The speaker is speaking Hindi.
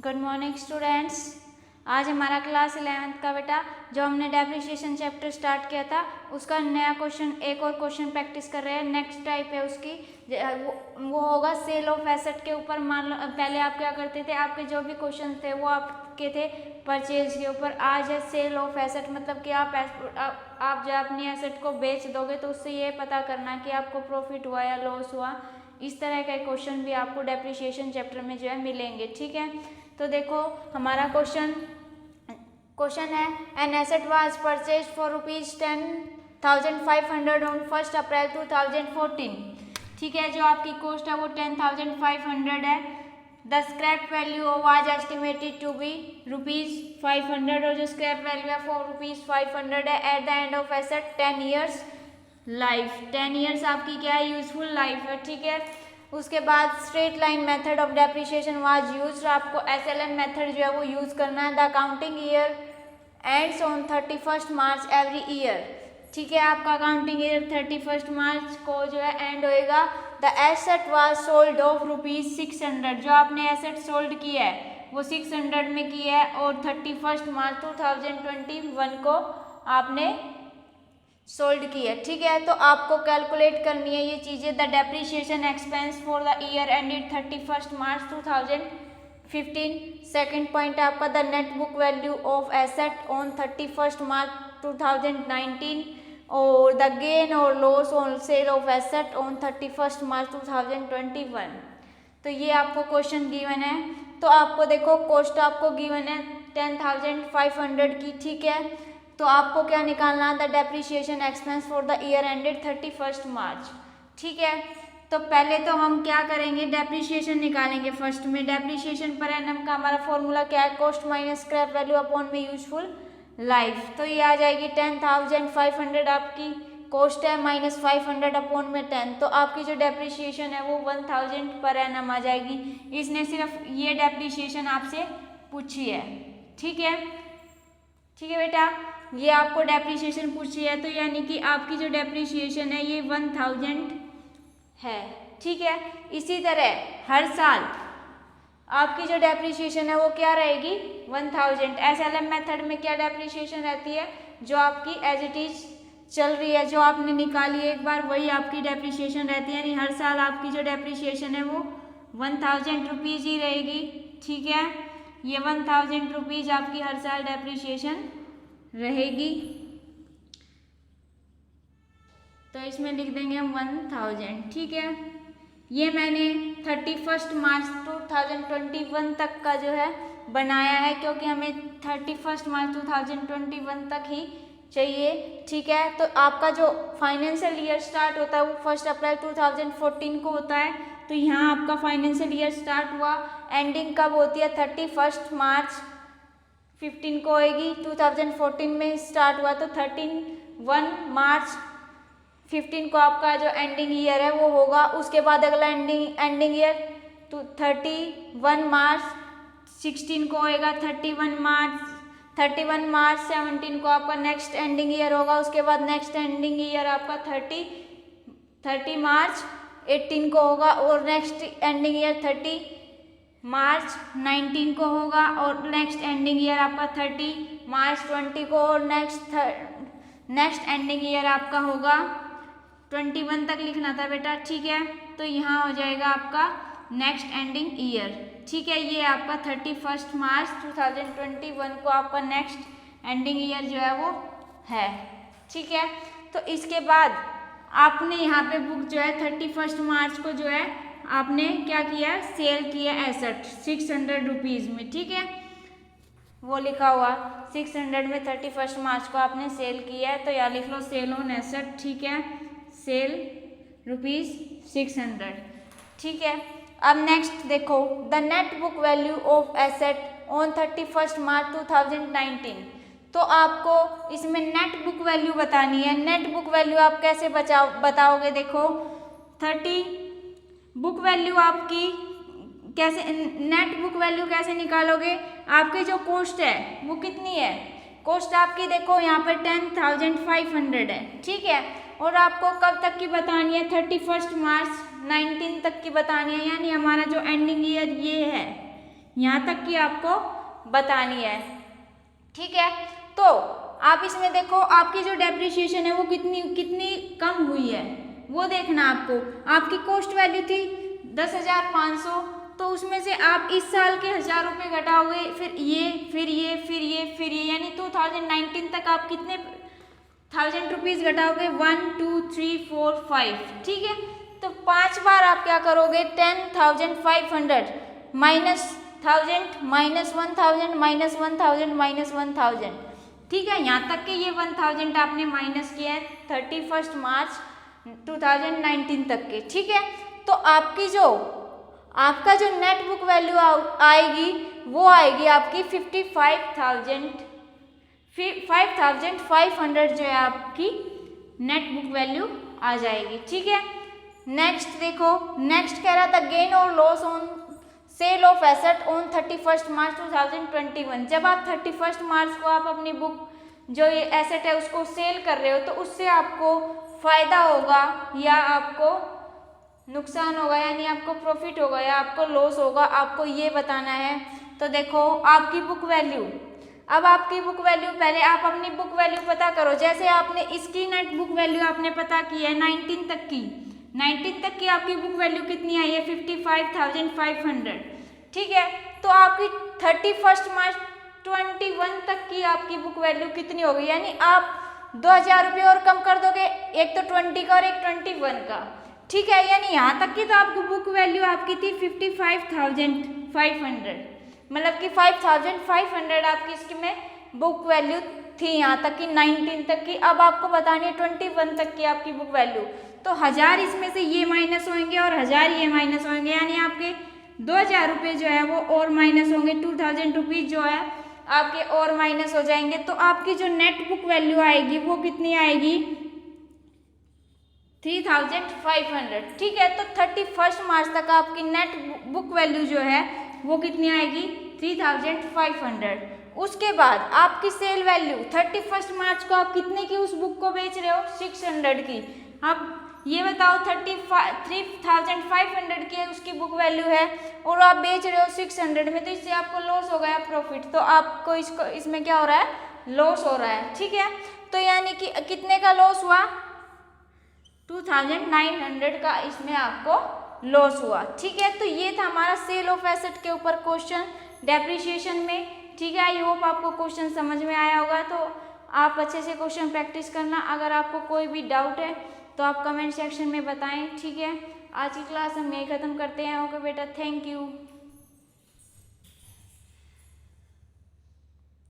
Good morning students. आज हमारा क्लास 11th का बेटा जो हमने डेप्रिसिएशन चैप्टर स्टार्ट किया था उसका नया क्वेश्चन, एक और क्वेश्चन प्रैक्टिस कर रहे हैं। नेक्स्ट टाइप है उसकी, वो होगा सेल ऑफ एसेट के ऊपर। मान लो पहले आप क्या करते थे, आपके जो भी क्वेश्चन थे वो आपके थे परचेज के ऊपर। आज है सेल ऑफ एसेट, मतलब कि आप जब अपनी एसेट को बेच दोगे तो उससे ये पता करना कि आपको प्रॉफिट हुआ या लॉस हुआ। इस तरह के क्वेश्चन भी आपको डेप्रिसिएशन चैप्टर में जो है मिलेंगे। ठीक है, तो देखो हमारा क्वेश्चन है an asset was purchase for ₹10,500 on 1 अप्रैल 2014। ठीक है, जो आपकी कॉस्ट है वो 10,500 है। The scrap value was estimated to be ₹500 और जो स्क्रैप वैल्यू है वो ₹500 है। At the end of asset 10 years life, 10 years आपकी क्या है, यूजफुल लाइफ है। ठीक है, उसके बाद straight line method of depreciation was used. आपको SLN मेथड जो है वो यूज करना है। The accounting year ends on 31 March every year. ठीक है, आपका अकाउंटिंग ईयर 31 मार्च को जो है एंड होएगा। The asset was sold off ₹600, जो आपने एसेट सोल्ड की है वो 600 में की है और 31 मार्च 2021 को आपने सोल्ड की है। ठीक है, तो आपको कैलकुलेट करनी है ये चीज़ें। The depreciation expense for the year ended 31 March 2015। Second point आपका the net book value of asset on 31 March 2019 और द गेन और loss on sale of asset on 31 March 2021। तो ये आपको क्वेश्चन गिवन है। तो आपको देखो कॉस्ट आपको गिवन है 10,500 की। ठीक है, तो आपको क्या निकालना है, the depreciation expense for the year ended 31 मार्च। ठीक है, तो पहले तो हम क्या करेंगे, डेप्रिसिएशन निकालेंगे। फर्स्ट में डेप्रिसिएशन पर एनम का हमारा फॉर्मूला क्या है, cost minus scrap value upon में यूजफुल लाइफ। तो ये आ जाएगी 10,500 आपकी कॉस्ट है माइनस 500 अपॉन में 10, तो आपकी जो डेप्रिसिएशन है वो 1000 पर एनम आ जाएगी। इसने सिर्फ ये डेप्रिसिएशन आपसे पूछी है। ठीक है, ठीक है बेटा, ये आपको डेप्रिसिएशन पूछी है, तो यानी कि आपकी जो डेप्रिसिएशन है ये 1000 है। ठीक है, इसी तरह हर साल आपकी जो डेप्रिसिएशन है वो क्या रहेगी, 1000। SLM मेथड में क्या डेप्रिसिएशन रहती है, जो आपकी एज इट इज चल रही है, जो आपने निकाली है एक बार वही आपकी डेप्रिसिएशन रहती है। यानी हर साल आपकी जो डेप्रिसिएशन है वो 1000 रुपीज़ ही रहेगी। ठीक है, ये 1000 रुपीज़ आपकी हर साल डेप्रिसिएशन रहेगी। तो इसमें लिख देंगे हम 1000। ठीक है, ये मैंने 31 मार्च 2021 तक का जो है बनाया है, क्योंकि हमें 31 मार्च 2021 तक ही चाहिए। ठीक है, तो आपका जो फाइनेंशियल ईयर स्टार्ट होता है वो 1 अप्रैल 2014 को होता है। तो यहाँ आपका फाइनेंशियल ईयर स्टार्ट हुआ, एंडिंग कब होती है, 31 मार्च 15 को होएगी। 2014 में स्टार्ट हुआ तो 31 मार्च 15 को आपका जो एंडिंग ईयर है वो होगा। उसके बाद अगला एंडिंग ईयर 31 मार्च 16 को होएगा। 31 मार्च 17 को आपका नेक्स्ट एंडिंग ईयर होगा। उसके बाद नेक्स्ट एंडिंग ईयर आपका 30 मार्च 18 को होगा और नेक्स्ट एंडिंग ईयर 30 मार्च 19 को होगा और नेक्स्ट एंडिंग ईयर आपका 30 मार्च 20 को और नेक्स्ट एंडिंग ईयर आपका होगा 21 तक लिखना था बेटा। ठीक है, तो यहाँ हो जाएगा आपका नेक्स्ट एंडिंग ईयर। ठीक है, ये आपका 31 मार्च 2021 को आपका नेक्स्ट एंडिंग ईयर जो है वो है। ठीक है, तो इसके बाद आपने यहाँ पे बुक जो है 31 मार्च को जो है आपने क्या किया, सेल किया एसेट 600 रुपीज़ में। ठीक है, वो लिखा हुआ 600 में 31 मार्च को आपने सेल किया है, तो यहाँ लिख लो सेल ऑन एसेट। ठीक है, सेल ₹600। ठीक है, अब नेक्स्ट देखो the net book value of asset on 31 March 2019। तो आपको इसमें नेट बुक वैल्यू बतानी है। नेट बुक वैल्यू आप कैसे बताओगे, देखो 30 बुक वैल्यू आपकी कैसे, नेट बुक वैल्यू कैसे निकालोगे, आपकी जो कॉस्ट है वो कितनी है, कॉस्ट आपकी देखो यहाँ पर 10,500 है। ठीक है, और आपको कब तक की बतानी है, 31 मार्च 19 तक की बतानी है। यानी हमारा जो एंडिंग ईयर ये है, यहाँ तक की आपको बतानी है। ठीक है, तो आप इसमें देखो आपकी जो डेप्रिसिएशन है वो कितनी कम हुई है वो देखना आपको। आपकी कॉस्ट वैल्यू थी 10,500, तो उसमें से आप इस साल के 1,000 रुपये घटाओगे, फिर ये फिर ये फिर ये फिर ये, यानी 2019 तक आप कितने 1000 रुपीज़ घटाओगे, 1 2 3 4 5। ठीक है, तो 5 बार आप क्या करोगे, 10,500 माइनस 1000 माइनस 1000 माइनस 1000 माइनस 1000। ठीक है, यहाँ तक कि ये 1000 आपने माइनस किया है 31 मार्च 2019 तक के। ठीक है, तो आपका जो नेट बुक वैल्यू आएगी वो आएगी आपकी 5500 जो है आपकी नेट बुक वैल्यू आ जाएगी। ठीक है, नेक्स्ट देखो, नेक्स्ट कह रहा था गेन और loss on sale of asset on 31 March 2021। जब आप 31 मार्च को आप अपनी बुक जो ये एसेट है उसको सेल कर रहे हो, तो उससे आपको फायदा होगा या आपको नुकसान होगा, यानी आपको प्रॉफिट होगा या आपको लॉस होगा, आपको ये बताना है। तो देखो आपकी बुक वैल्यू, अब आपकी बुक वैल्यू, पहले आप अपनी बुक वैल्यू पता करो। जैसे आपने इसकी नेट बुक वैल्यू आपने पता की है 19 तक की आपकी बुक वैल्यू कितनी आई है 55,500। ठीक है, तो आपकी 31 मार्च 21 तक की आपकी बुक वैल्यू कितनी होगी, यानी आप 2,000 रुपये और कम कर दोगे, एक तो 20 का और एक 21 का। ठीक है, यानी यहाँ तक की तो आपकी बुक वैल्यू आपकी थी 55,500, मतलब कि 5,500 आपकी इसकी में बुक वैल्यू थी यहाँ तक कि 19 तक की। अब आपको बतानी है 21 तक की आपकी बुक वैल्यू, तो 1000 इसमें से ये माइनस होंगे और 1000 ये माइनस होंगे, यानी आपके 2,000 रुपये जो है वो और माइनस होंगे, 2000 रुपीज़ जो है आपके और माइनस हो जाएंगे। तो आपकी जो नेट बुक वैल्यू आएगी वो कितनी आएगी 3,500। ठीक है, तो 31 मार्च तक आपकी नेट बुक वैल्यू जो है वो कितनी आएगी 3,500। उसके बाद आपकी सेल वैल्यू 31 मार्च को आप कितने की उस बुक को बेच रहे हो 600 की। अब ये बताओ 3,500 की उसकी बुक वैल्यू है और आप बेच रहे हो 600 में, तो इससे आपको लॉस हो गया प्रॉफिट, तो आपको इसमें क्या हो रहा है, लॉस हो रहा है। ठीक है, तो यानी कि कितने का लॉस हुआ 2,900 का इसमें आपको लॉस हुआ। ठीक है, तो ये था हमारा सेल ऑफ एसेट के ऊपर क्वेश्चन डेप्रिसिएशन में। ठीक है, आई होप आपको क्वेश्चन समझ में आया होगा, तो आप अच्छे से क्वेश्चन प्रैक्टिस करना। अगर आपको कोई भी डाउट है तो आप कमेंट सेक्शन में बताएं। ठीक है, आज की क्लास हम यही ख़त्म करते हैं। ओके बेटा, थैंक यू।